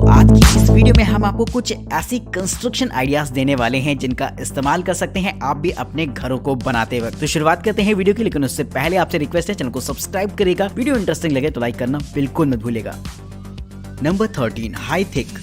आज की इस वीडियो में हम आपको कुछ ऐसी कंस्ट्रक्शन आइडियाज देने वाले हैं जिनका इस्तेमाल कर सकते हैं आप भी अपने घरों को बनाते वक्त। तो शुरुआत करते हैं वीडियो की, लेकिन उससे पहले आपसे रिक्वेस्ट है चैनल को सब्सक्राइब करेगा, वीडियो इंटरेस्टिंग लगे तो लाइक करना बिल्कुल मत भूलेगा। Number 13, high thick.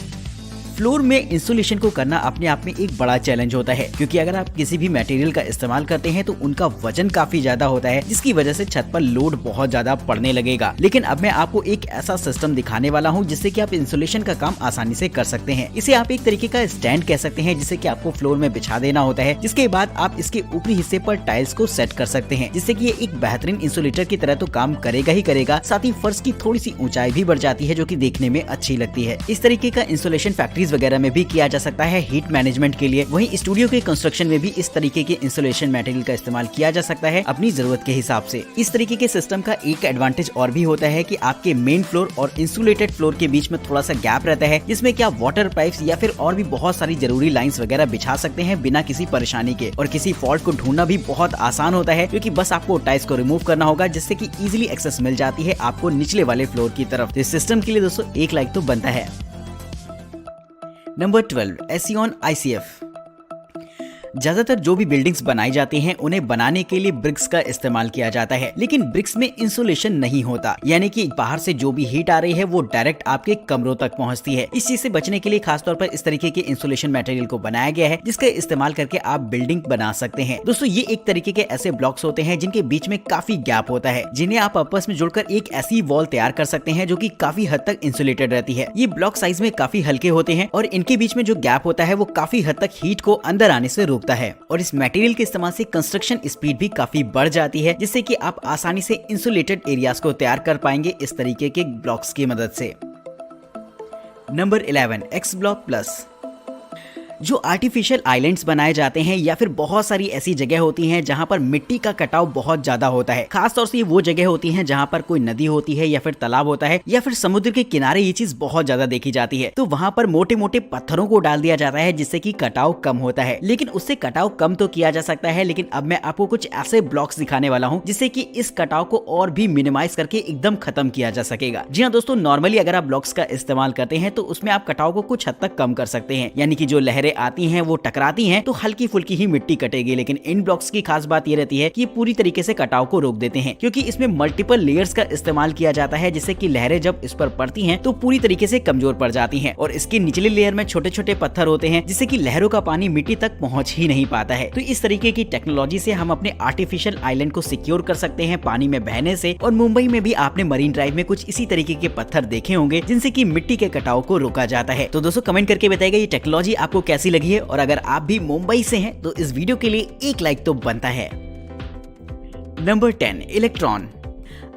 फ्लोर में इंसुलेशन को करना अपने आप में एक बड़ा चैलेंज होता है, क्योंकि अगर आप किसी भी मटेरियल का इस्तेमाल करते हैं तो उनका वजन काफी ज्यादा होता है, जिसकी वजह से छत पर लोड बहुत ज्यादा पड़ने लगेगा। लेकिन अब मैं आपको एक ऐसा सिस्टम दिखाने वाला हूं जिससे कि आप इंसुलेशन का काम आसानी से कर सकते हैं। इसे आप एक तरीके का स्टैंड कह सकते हैं, जिसे कि आपको फ्लोर में बिछा देना होता है, जिसके बाद आप इसके ऊपरी हिस्से पर टाइल्स को सेट कर सकते हैं, जिससे कि ये एक बेहतरीन इंसुलेटर की तरह तो काम करेगा ही करेगा, साथ ही फर्श की थोड़ी सी ऊंचाई भी बढ़ जाती है जो कि देखने में अच्छी लगती है। इस तरीके का इंसुलेशन फैक्ट्रीज वगैरह में भी किया जा सकता है हीट मैनेजमेंट के लिए। वहीं स्टूडियो के कंस्ट्रक्शन में भी इस तरीके के इंसुलेशन मटेरियल का इस्तेमाल किया जा सकता है अपनी जरूरत के हिसाब से। इस तरीके के सिस्टम का एक एडवांटेज और भी होता है कि आपके मेन फ्लोर और इंसुलेटेड फ्लोर के बीच में थोड़ा सा गैप रहता है, जिसमें कि आप वाटर पाइप्स या फिर और भी बहुत सारी जरूरी लाइंस वगैरह बिछा सकते हैं बिना किसी परेशानी के। और किसी फॉल्ट को ढूंढना भी बहुत आसान होता है, क्योंकि बस आपको टाइल्स को रिमूव करना होगा, जिससे कि इजीली एक्सेस मिल जाती है आपको निचले वाले फ्लोर की तरफ। इस सिस्टम के लिए दोस्तों एक लाइक तो बनता है। Number 12, Asian ICF। ज्यादातर जो भी बिल्डिंग्स बनाई जाती हैं उन्हें बनाने के लिए ब्रिक्स का इस्तेमाल किया जाता है, लेकिन ब्रिक्स में इंसुलेशन नहीं होता, यानी कि बाहर से जो भी हीट आ रही है वो डायरेक्ट आपके कमरों तक पहुंचती है। इस चीज से बचने के लिए खासतौर पर इस तरीके के इंसुलेशन मटेरियल को बनाया गया है, जिसका इस्तेमाल करके आप बिल्डिंग बना सकते हैं। दोस्तों ये एक तरीके के ऐसे ब्लॉक्स होते हैं जिनके बीच में काफी गैप होता है, जिन्हें आप आपस में जुड़कर एक ऐसी वॉल तैयार कर सकते हैं जो कि काफी हद तक इंसुलेटेड रहती है। ये ब्लॉक साइज में काफी हल्के होते हैं और इनके बीच में जो गैप होता है वो काफी हद तक हीट को अंदर आने से रोकता है। और इस मटेरियल के इस्तेमाल से कंस्ट्रक्शन स्पीड भी काफी बढ़ जाती है, जिससे कि आप आसानी से इंसुलेटेड एरियाज को तैयार कर पाएंगे इस तरीके के ब्लॉक्स की मदद से। Number 11, x block plus. जो आर्टिफिशियल आइलैंड्स बनाए जाते हैं या फिर बहुत सारी ऐसी जगह होती हैं जहां पर मिट्टी का कटाव बहुत ज्यादा होता है, खासतौर से ये वो जगह होती हैं जहां पर कोई नदी होती है या फिर तालाब होता है या फिर समुद्र के किनारे ये चीज बहुत ज्यादा देखी जाती है। तो वहां पर मोटे मोटे पत्थरों को डाल दिया जाता है, जिससे कि कटाव कम होता है। लेकिन उससे कटाव कम तो किया जा सकता है, लेकिन अब मैं आपको कुछ ऐसे ब्लॉक्स दिखाने वाला हूँ जिससे कि इस कटाव को और भी मिनिमाइज करके एकदम खत्म किया जा सकेगा। जी हाँ दोस्तों, नॉर्मली अगर आप ब्लॉक्स का इस्तेमाल करते हैं तो उसमें आप कटाव को कुछ हद तक कम कर सकते हैं, यानी कि जो लहरें आती हैं वो टकराती हैं तो हल्की फुल्की ही मिट्टी कटेगी। लेकिन इन ब्लॉक्स की खास बात ये रहती है कि ये पूरी तरीके से कटाव को रोक देते हैं, क्योंकि इसमें मल्टीपल लेयर्स का इस्तेमाल किया जाता है, जिससे कि लहरें जब इस पर पड़ती हैं तो पूरी तरीके से कमजोर पड़ जाती हैं। और इसकी निचली लेयर में छोटे छोटे पत्थर होते हैं, जिससे कि लहरों का पानी मिट्टी तक पहुंच ही नहीं पाता है। तो इस तरीके की टेक्नोलॉजी से हम अपने आर्टिफिशियल आइलैंड को सिक्योर कर सकते हैं पानी में बहने से। और मुंबई में भी आपने मरीन ड्राइव में कुछ इसी तरीके के पत्थर देखे होंगे, जिनसे कि मिट्टी के कटाव को रोका जाता है। तो दोस्तों कमेंट करके बताइएगा ये टेक्नोलॉजी आपको कैसी लगी है, और अगर आप भी मुंबई से हैं तो इस वीडियो के लिए एक लाइक तो बनता है। Number 10, electron.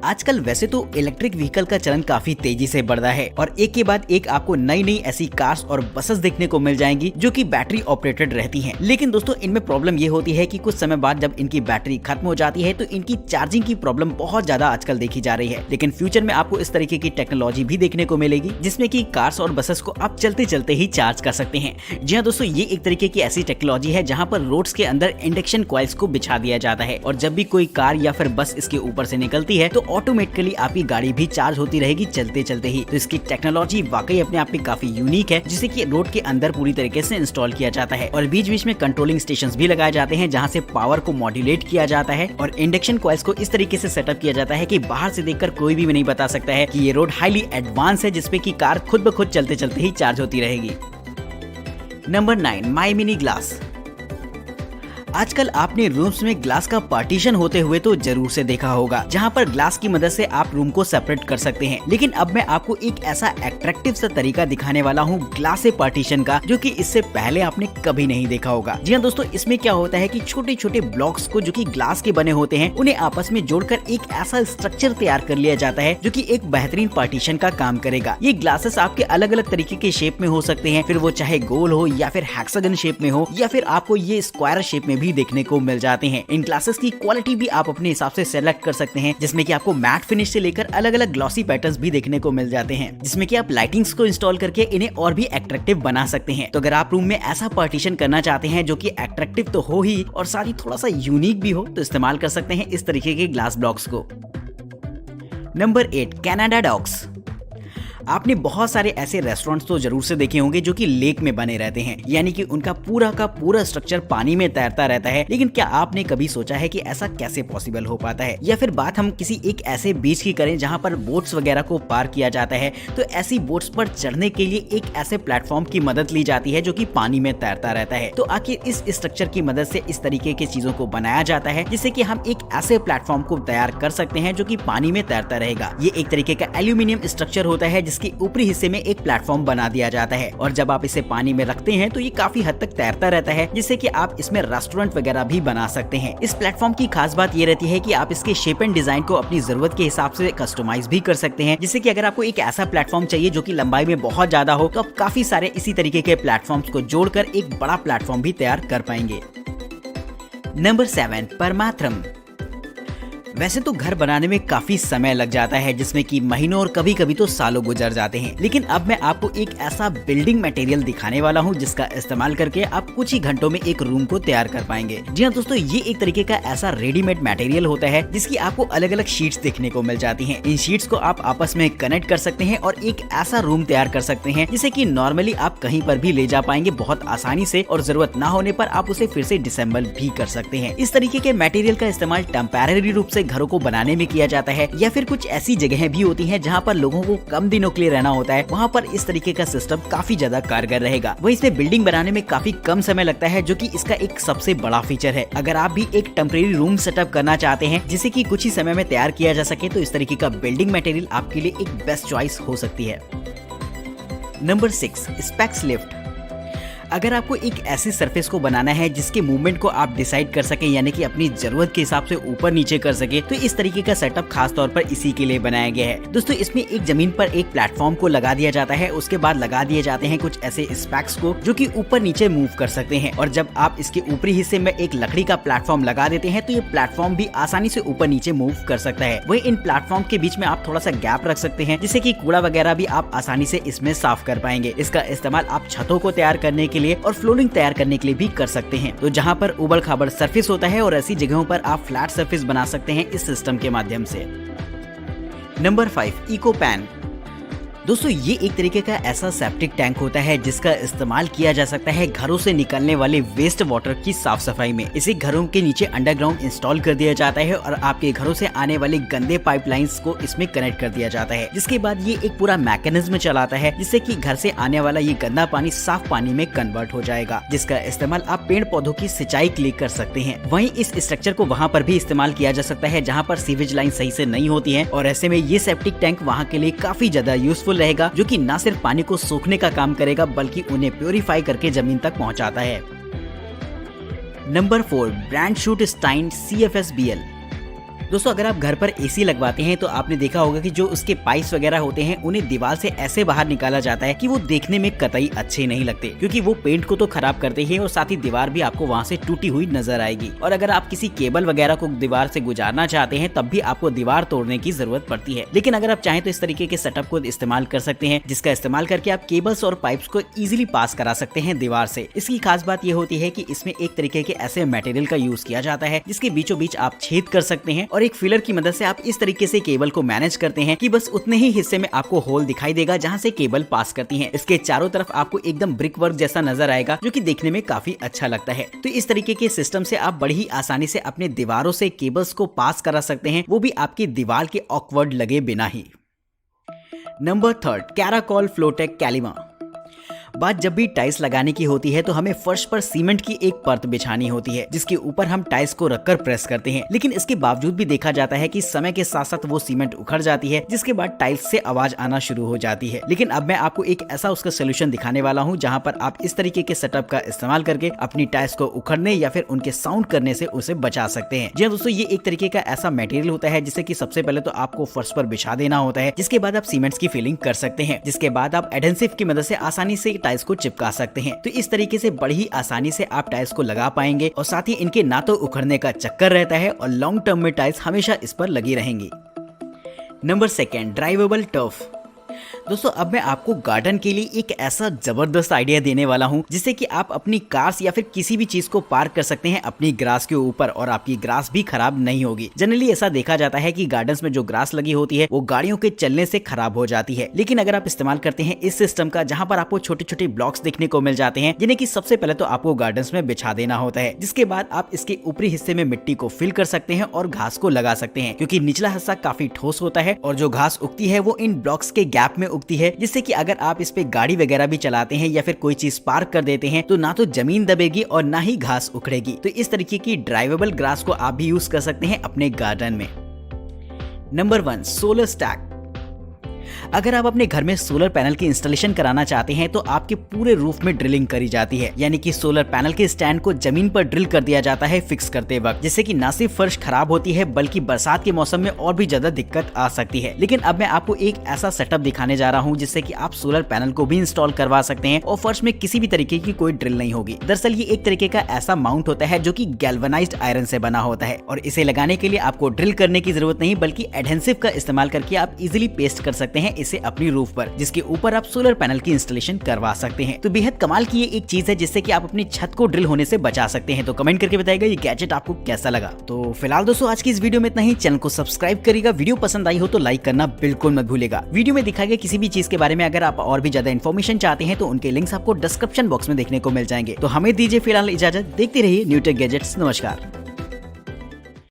आजकल वैसे तो इलेक्ट्रिक व्हीकल का चलन काफी तेजी से बढ़ रहा है और एक के बाद एक आपको नई नई ऐसी कार्स और बसेस देखने को मिल जाएंगी जो कि बैटरी ऑपरेटेड रहती हैं। लेकिन दोस्तों इनमें प्रॉब्लम ये होती है कि कुछ समय बाद जब इनकी बैटरी खत्म हो जाती है तो इनकी चार्जिंग की प्रॉब्लम बहुत ज्यादा आजकल देखी जा रही है। लेकिन फ्यूचर में आपको इस तरीके की टेक्नोलॉजी भी देखने को मिलेगी, जिसमें की कार्स और बसेस को आप चलते चलते ही चार्ज कर सकते हैं। जी हाँ दोस्तों, ये एक तरीके की ऐसी टेक्नोलॉजी है जहाँ पर रोड्स के अंदर इंडक्शन कॉइल्स को बिछा दिया जाता है, और जब भी कोई कार या फिर बस इसके ऊपर से निकलती है तो ऑटोमेटिकली आपकी गाड़ी भी चार्ज होती रहेगी चलते चलते ही। तो इसकी टेक्नोलॉजी वाकई अपने आप में काफी यूनिक है, जिसे कि रोड के अंदर पूरी तरीके से इंस्टॉल किया जाता है। और बीच बीच में कंट्रोलिंग स्टेशंस भी लगाए जाते हैं, जहां से पावर को मॉड्यूलेट किया जाता है। और इंडक्शन कॉइल्स को इस तरीके से सेटअप किया जाता है कि बाहर से देखकर कोई भी नहीं बता सकता है कि ये रोड हाईली एडवांस है, जिसपे की कार खुद ब खुद चलते चलते ही चार्ज होती रहेगी। नंबर 9, माई मिनी ग्लास। आजकल आपने रूम्स में ग्लास का पार्टीशन होते हुए तो जरूर से देखा होगा, जहां पर ग्लास की मदद से आप रूम को सेपरेट कर सकते हैं। लेकिन अब मैं आपको एक ऐसा अट्रैक्टिव सा तरीका दिखाने वाला हूं ग्लास से पार्टीशन का, जो कि इससे पहले आपने कभी नहीं देखा होगा। जी हाँ दोस्तों, इसमें क्या होता है कि छोटे छोटे ब्लॉक्स को जो कि ग्लास के बने होते हैं उन्हें आपस में जोड़कर एक ऐसा स्ट्रक्चर तैयार कर लिया जाता है जो कि एक बेहतरीन पार्टीशन का काम करेगा। ये ग्लासेस आपके अलग अलग तरीके के शेप में हो सकते हैं, फिर वो चाहे गोल हो या फिर हेक्सागन शेप में हो या फिर आपको ये स्क्वायर शेप में भी देखने को मिल जाते हैं। इन ग्लासेस की क्वालिटी भी आप अपने हिसाब से सेलेक्ट कर सकते हैं, जिसमें कि आपको मैट फिनिश से लेकर अलग अलग ग्लॉसी पैटर्न्स भी देखने को मिल जाते हैं, जिसमें कि आप लाइटिंग्स को इंस्टॉल करके इन्हें और भी अट्रैक्टिव बना सकते हैं। तो अगर आप रूम में ऐसा पार्टीशन करना चाहते हैं जो कि अट्रैक्टिव तो हो ही और साथ ही थोड़ा सा यूनिक भी हो, तो इस्तेमाल कर सकते हैं इस तरीके के ग्लास ब्लॉक्स को। Number 8, Canada dogs. आपने बहुत सारे ऐसे रेस्टोरेंट्स तो जरूर से देखे होंगे जो कि लेक में बने रहते हैं, यानी कि उनका पूरा का पूरा स्ट्रक्चर पानी में तैरता रहता है। लेकिन क्या आपने कभी सोचा है कि ऐसा कैसे पॉसिबल हो पाता है? या फिर बात हम किसी एक ऐसे बीच की करें जहाँ पर बोट्स वगैरह को पार किया जाता है, तो ऐसी बोट्स पर चढ़ने के लिए एक ऐसे प्लेटफॉर्म की मदद ली जाती है जो कि पानी में तैरता रहता है। तो आखिर इस स्ट्रक्चर की मदद से इस तरीके की चीजों को बनाया जाता है जिससे कि हम एक ऐसे प्लेटफॉर्म को तैयार कर सकते हैं जो कि पानी में तैरता रहेगा। ये एक तरीके का एल्यूमिनियम स्ट्रक्चर होता है जिसके ऊपरी हिस्से में एक प्लेटफॉर्म बना दिया जाता है, और जब आप इसे पानी में रखते हैं तो ये काफी हद तक तैरता रहता है, जिससे कि आप इसमें रेस्टोरेंट वगैरह भी बना सकते हैं। इस प्लेटफॉर्म की खास बात ये रहती है कि आप इसके शेप एंड डिजाइन को अपनी जरूरत के हिसाब से कस्टमाइज भी कर सकते हैं, जिससे कि अगर आपको एक ऐसा प्लेटफॉर्म चाहिए जो कि लंबाई में बहुत ज्यादा हो, तो आप काफी सारे इसी तरीके के प्लेटफॉर्म्स को जोड़कर एक बड़ा प्लेटफॉर्म भी तैयार कर पाएंगे। नंबर 7, परमात्रम। वैसे तो घर बनाने में काफी समय लग जाता है, जिसमें कि महीनों और कभी कभी तो सालों गुजर जाते हैं, लेकिन अब मैं आपको एक ऐसा बिल्डिंग मटेरियल दिखाने वाला हूं जिसका इस्तेमाल करके आप कुछ ही घंटों में एक रूम को तैयार कर पाएंगे। जी हाँ दोस्तों, ये एक तरीके का ऐसा रेडीमेड मटेरियल होता है जिसकी आपको अलग अलग शीट्स देखने को मिल जाती हैं। इन शीट्स को आप आपस में कनेक्ट कर सकते हैं और एक ऐसा रूम तैयार कर सकते हैं जिसे कि नॉर्मली आप कहीं पर भी ले जा पाएंगे बहुत आसानी से, और जरूरत ना होने पर आप उसे फिर से डिसेंबल भी कर सकते हैं। इस तरीके के मटेरियल का इस्तेमाल टेम्परेरी रूप से घरों को बनाने में किया जाता है, या फिर कुछ ऐसी जगहें भी होती हैं जहां पर लोगों को कम दिनों के लिए रहना होता है, वहां पर इस तरीके का सिस्टम काफी ज्यादा कारगर रहेगा। वहीं इसमें बिल्डिंग बनाने में काफी कम समय लगता है, जो कि इसका एक सबसे बड़ा फीचर है। अगर आप भी एक टेम्परेरी रूम सेटअप करना चाहते हैं जिसे कि कुछ ही समय में तैयार किया जा सके, तो इस तरीके का बिल्डिंग मटेरियल आपके लिए एक बेस्ट चॉइस हो सकती है। Number 6, specs lift. अगर आपको एक ऐसी सरफेस को बनाना है जिसके मूवमेंट को आप डिसाइड कर सके, यानी कि अपनी जरूरत के हिसाब से ऊपर नीचे कर सके, तो इस तरीके का सेटअप खास तौर पर इसी के लिए बनाया गया है। दोस्तों, इसमें एक जमीन पर एक प्लेटफॉर्म को लगा दिया जाता है, उसके बाद लगा दिए जाते हैं कुछ ऐसे स्पैक्स को जो कि ऊपर नीचे मूव कर सकते हैं, और जब आप इसके ऊपरी हिस्से में एक लकड़ी का प्लेटफॉर्म लगा देते हैं तो ये प्लेटफॉर्म भी आसानी से ऊपर नीचे मूव कर सकता है। वही इन प्लेटफॉर्म के बीच में आप थोड़ा सा गैप रख सकते हैं जिससे कि कूड़ा वगैरह भी आप आसानी से इसमें साफ कर पाएंगे। इसका इस्तेमाल आप छतों को तैयार करने के लिए और फ्लोरिंग तैयार करने के लिए भी कर सकते हैं, तो जहां पर उबड़ खाबड़ सरफेस होता है और ऐसी जगहों पर आप फ्लैट सरफेस बना सकते हैं इस सिस्टम के माध्यम से। Number 5, Eco Pan. दोस्तों, ये एक तरीके का ऐसा सेप्टिक टैंक होता है जिसका इस्तेमाल किया जा सकता है घरों से निकलने वाले वेस्ट वाटर की साफ सफाई में। इसे घरों के नीचे अंडरग्राउंड इंस्टॉल कर दिया जाता है और आपके घरों से आने वाले गंदे पाइपलाइंस को इसमें कनेक्ट कर दिया जाता है, जिसके बाद ये एक पूरा मैकेनिज्म चलाता है जिससे कि घर से आने वाला ये गंदा पानी साफ पानी में कन्वर्ट हो जाएगा, जिसका इस्तेमाल आप पेड़ पौधों की सिंचाई के लिए कर सकते हैं। वहीं इस स्ट्रक्चर को वहाँ पर भी इस्तेमाल किया जा सकता है जहाँ पर सीवेज लाइन सही से नहीं होती है, और ऐसे में ये सेप्टिक टैंक वहाँ के लिए काफी ज्यादा यूजफुल रहेगा, जो कि न सिर्फ पानी को सोखने का काम करेगा बल्कि उन्हें प्योरीफाई करके जमीन तक पहुंचाता है। Number 4, brand Stein CFSBL। दोस्तों, अगर आप घर पर एसी लगवाते हैं तो आपने देखा होगा कि जो उसके पाइप्स वगैरह होते हैं उन्हें दीवार से ऐसे बाहर निकाला जाता है कि वो देखने में कतई अच्छे नहीं लगते, क्योंकि वो पेंट को तो खराब करते हैं और साथ ही दीवार भी आपको वहां से टूटी हुई नजर आएगी। और अगर आप किसी केबल वगैरह को दीवार से गुजारना चाहते हैं तब भी आपको दीवार तोड़ने की जरूरत पड़ती है। लेकिन अगर आप चाहें तो इस तरीके के सेटअप को इस्तेमाल कर सकते हैं, जिसका इस्तेमाल करके आप केबल्स और पाइप्स को इजिली पास करा सकते हैं दीवार से। इसकी खास बात यह होती है कि इसमें एक तरीके के ऐसे मटेरियल का यूज किया जाता है जिसके बीचों बीच आप छेद कर सकते हैं, और एक फिलर की मदद से आप इस तरीके से केबल को मैनेज करते हैं कि बस उतने ही हिस्से में आपको होल दिखाई देगा जहां से केबल पास करती है। इसके चारों तरफ आपको एकदम ब्रिक वर्क जैसा नजर आएगा, जो कि देखने में काफी अच्छा लगता है। तो इस तरीके के सिस्टम से आप बड़ी ही आसानी से अपने दीवारों से केबल्स को पास करा सकते हैं, वो भी आपकी दीवार के ऑकवर्ड लगे बिना ही। Number 3, Caracol फ्लोटेक कैलिमा। बात जब भी टाइल्स लगाने की होती है तो हमें फर्श पर सीमेंट की एक परत बिछानी होती है जिसके ऊपर हम टाइल्स को रखकर प्रेस करते हैं, लेकिन इसके बावजूद भी देखा जाता है कि समय के साथ साथ वो सीमेंट उखड़ जाती है, जिसके बाद टाइल्स से आवाज आना शुरू हो जाती है। लेकिन अब मैं आपको एक ऐसा उसका सोल्यूशन दिखाने वाला हूँ जहाँ पर आप इस तरीके के सेटअप का इस्तेमाल करके अपनी टाइल्स को उखड़ने या फिर उनके साउंड करने से उसे बचा सकते हैं। जी हाँ दोस्तों, ये एक तरीके का ऐसा मटेरियल होता है जिसे कि सबसे पहले तो आपको फर्श पर बिछा देना होता है, जिसके बाद आप सीमेंट्स की फिलिंग कर सकते हैं, जिसके बाद आप एडेसिव की मदद से आसानी से टाइल्स को चिपका सकते हैं। तो इस तरीके से बड़ी ही आसानी से आप टाइल्स को लगा पाएंगे और साथ ही इनके ना तो उखड़ने का चक्कर रहता है और लॉन्ग टर्म में टाइल्स हमेशा इस पर लगी रहेंगी। Number 2, drivable turf. दोस्तों अब मैं आपको गार्डन के लिए एक ऐसा जबरदस्त आइडिया देने वाला हूँ जिससे कि आप अपनी कार्स या फिर किसी भी चीज को पार्क कर सकते हैं अपनी ग्रास के ऊपर और आपकी ग्रास भी खराब नहीं होगी। जनरली ऐसा देखा जाता है कि गार्डन्स में जो ग्रास लगी होती है वो गाड़ियों के चलने से खराब हो जाती है, लेकिन अगर आप इस्तेमाल करते हैं इस सिस्टम का जहाँ पर आपको छोटे छोटे ब्लॉक्स देखने को मिल जाते हैं जिन्हें की सबसे पहले तो आपको गार्डन्स में बिछा देना होता है, जिसके बाद आप इसके ऊपरी हिस्से में मिट्टी को फिल कर सकते हैं और घास को लगा सकते हैं, क्योंकि निचला हिस्सा काफी ठोस होता है और जो घास उगती है वो इन ब्लॉक्स के गैप में उगती है, जिससे कि अगर आप इस पे गाड़ी वगैरह भी चलाते हैं या फिर कोई चीज पार्क कर देते हैं तो ना तो जमीन दबेगी और ना ही घास उखड़ेगी। तो इस तरीके की ड्राइवेबल ग्रास को आप भी यूज कर सकते हैं अपने गार्डन में। Number 1, solar stack. अगर आप अपने घर में सोलर पैनल की इंस्टॉलेशन कराना चाहते हैं तो आपके पूरे रूफ में ड्रिलिंग करी जाती है, यानी कि सोलर पैनल के स्टैंड को जमीन पर ड्रिल कर दिया जाता है फिक्स करते वक्त, जिससे कि न सिर्फ फर्श खराब होती है बल्कि बरसात के मौसम में और भी ज्यादा दिक्कत आ सकती है। लेकिन अब मैं आपको एक ऐसा सेटअप दिखाने जा रहा हूँ जिससे कि आप सोलर पैनल को भी इंस्टॉल करवा सकते हैं और फर्श में किसी भी तरीके की कोई ड्रिल नहीं होगी। दरअसल ये एक तरीके का ऐसा माउंट होता है जो कि गैल्वेनाइज्ड आयरन से बना होता है और इसे लगाने के लिए आपको ड्रिल करने की जरूरत नहीं बल्कि एडहेसिव का इस्तेमाल करके आप इजिली पेस्ट कर सकते हैं इसे अपनी रूफ पर, जिसके ऊपर आप सोलर पैनल की इंस्टॉलेशन करवा सकते हैं। तो बेहद कमाल की ये एक चीज है जिससे कि आप अपनी छत को ड्रिल होने से बचा सकते हैं। तो कमेंट करके बताइएगा ये गैजेट आपको कैसा लगा। तो फिलहाल दोस्तों आज की इस वीडियो में इतना ही। चैनल को सब्सक्राइब करिएगा, वीडियो पसंद आई हो तो लाइक करना बिल्कुल मत भूलिएगा। वीडियो में दिखाए गए किसी भी चीज के बारे में अगर आप और भी ज्यादा इन्फॉर्मेशन चाहते हैं तो उनके लिंक्स आपको डिस्क्रिप्शन बॉक्स में देखने को मिल जाएंगे। तो हमें दीजिए फिलहाल इजाजत, देखते रहिए न्यू टेक गैजेट्स। नमस्कार।